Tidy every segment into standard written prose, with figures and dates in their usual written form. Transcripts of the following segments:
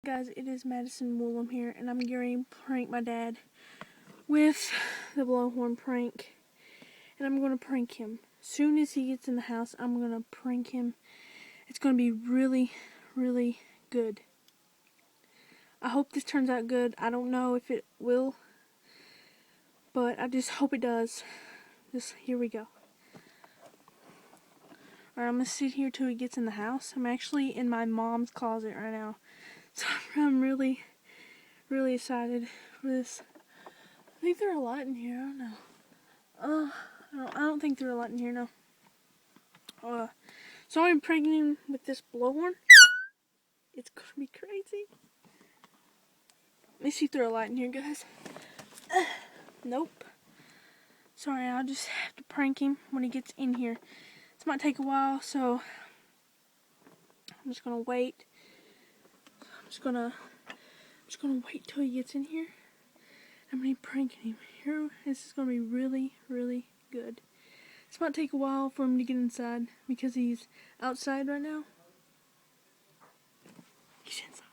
Guys, it is Madison Woolham here, and I'm going to prank my dad with the blowhorn prank. And I'm going to prank him. As soon as he gets in the house, I'm going to prank him. It's going to be really, really good. I hope this turns out good. I don't know if it will, but I just hope it does. Here we go. Alright, I'm going to sit here till he gets in the house. I'm actually in my mom's closet right now. So I'm really excited for this. I think there are a lot in here. I don't know. I don't think there are a lot in here, no. So I'm pranking him with this blowhorn. It's gonna be crazy. Let me see if there are a lot in here, guys. Nope. Sorry, I'll just have to prank him when he gets in here. This might take a while, so I'm just gonna wait. I'm just gonna wait till he gets in here. I'm gonna be pranking him. This is gonna be really, really good. This might take a while for him to get inside because he's outside right now. He's inside.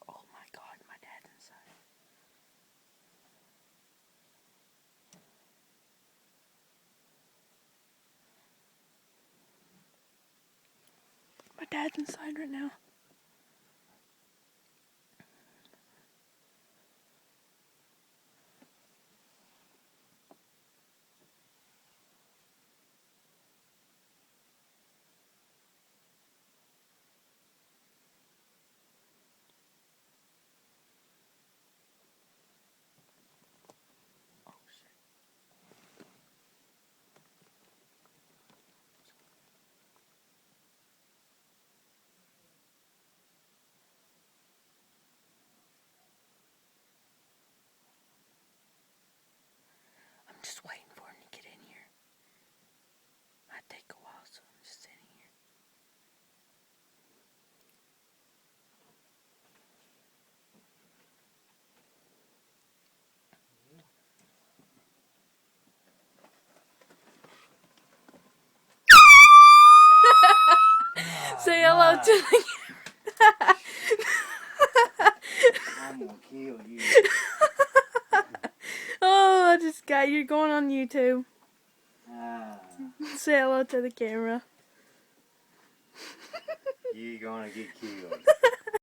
Oh my God, my dad's inside. My dad's inside right now. Oh shit. I'm just waiting for him to get in here. Might take a while, so I'm just sitting here. Say hello to the camera. I'm gonna kill you. Oh, I just got you going on YouTube. Say hello to the camera. You're gonna get killed.